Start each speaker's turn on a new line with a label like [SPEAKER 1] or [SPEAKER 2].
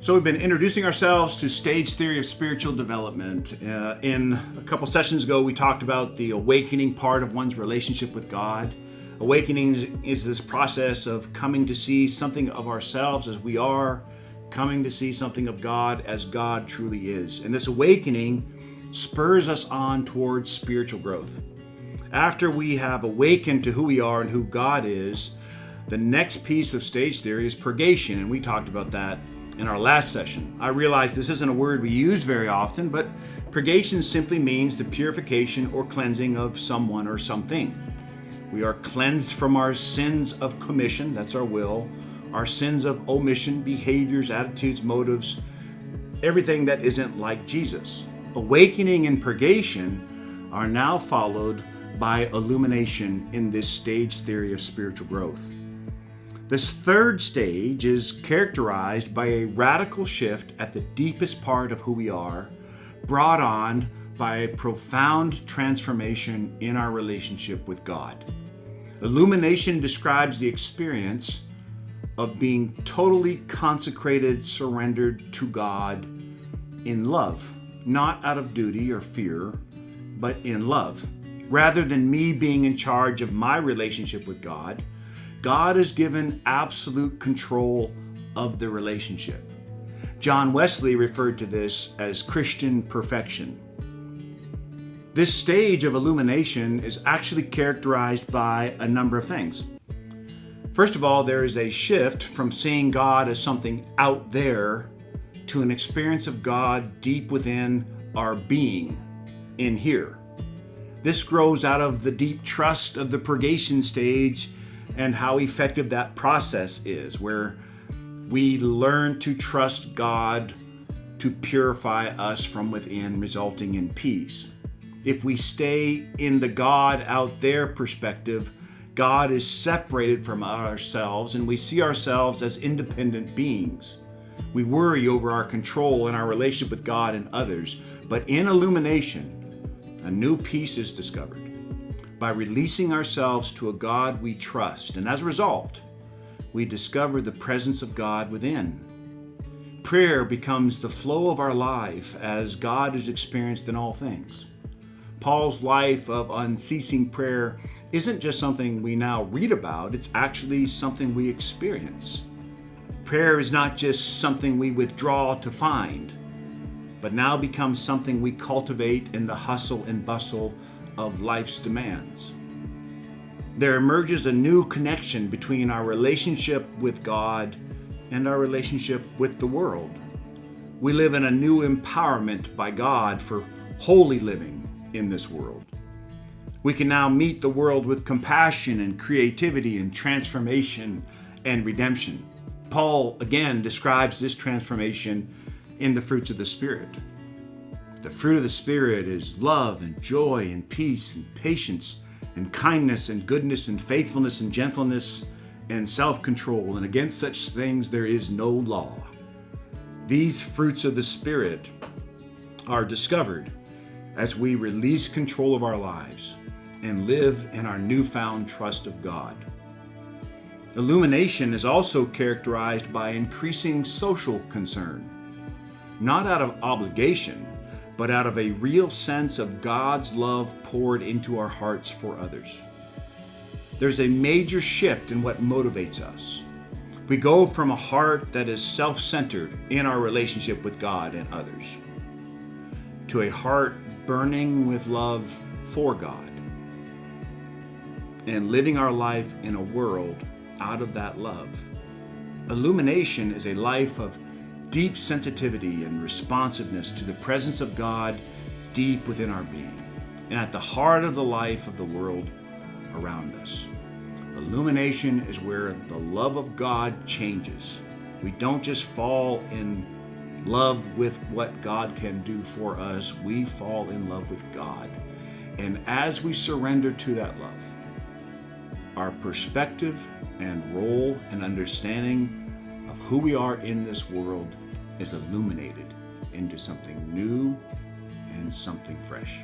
[SPEAKER 1] So we've been introducing ourselves to stage theory of spiritual development. In a couple sessions ago, we talked about the awakening part of one's relationship with God. Awakening is this process of coming to see something of ourselves as we are, coming to see something of God as God truly is. And this awakening spurs us on towards spiritual growth. After we have awakened to who we are and who God is, the next piece of stage theory is purgation, and we talked about that in our last session. I realize this isn't a word we use very often, but purgation simply means the purification or cleansing of someone or something. We are cleansed from our sins of commission, that's our will, our sins of omission, behaviors, attitudes, motives, everything that isn't like Jesus. Awakening and purgation are now followed by illumination in this stage theory of spiritual growth. This third stage is characterized by a radical shift at the deepest part of who we are, brought on by a profound transformation in our relationship with God. Illumination describes the experience of being totally consecrated, surrendered to God in love, not out of duty or fear, but in love. Rather than me being in charge of my relationship with God, God is given absolute control of the relationship. John Wesley referred to this as Christian perfection. This stage of illumination is actually characterized by a number of things. First of all, there is a shift from seeing God as something out there to an experience of God deep within our being, in here. This grows out of the deep trust of the purgation stage and how effective that process is, where we learn to trust God to purify us from within, resulting in peace. If we stay in the God out there perspective, God is separated from ourselves and we see ourselves as independent beings. We worry over our control and our relationship with God and others, but in illumination, a new peace is discovered by releasing ourselves to a God we trust, and as a result, we discover the presence of God within. Prayer becomes the flow of our life as God is experienced in all things. Paul's life of unceasing prayer isn't just something we now read about, it's actually something we experience. Prayer is not just something we withdraw to find, but now becomes something we cultivate in the hustle and bustle of life's demands. There emerges a new connection between our relationship with God and our relationship with the world. We live in a new empowerment by God for holy living in this world. We can now meet the world with compassion and creativity and transformation and redemption. Paul again describes this transformation in the fruits of the Spirit. The fruit of the Spirit is love and joy and peace and patience and kindness and goodness and faithfulness and gentleness and self-control, and against such things there is no law. These fruits of the Spirit are discovered as we release control of our lives and live in our newfound trust of God. Illumination is also characterized by increasing social concern, not out of obligation, but out of a real sense of God's love poured into our hearts for others. There's a major shift in what motivates us. We go from a heart that is self-centered in our relationship with God and others to a heart burning with love for God and living our life in a world out of that love. Illumination is a life of deep sensitivity and responsiveness to the presence of God deep within our being and at the heart of the life of the world around us. Illumination is where the love of God changes. We don't just fall in love with what God can do for us, we fall in love with God. And as we surrender to that love, our perspective and role and understanding of who we are in this world is illuminated into something new and something fresh.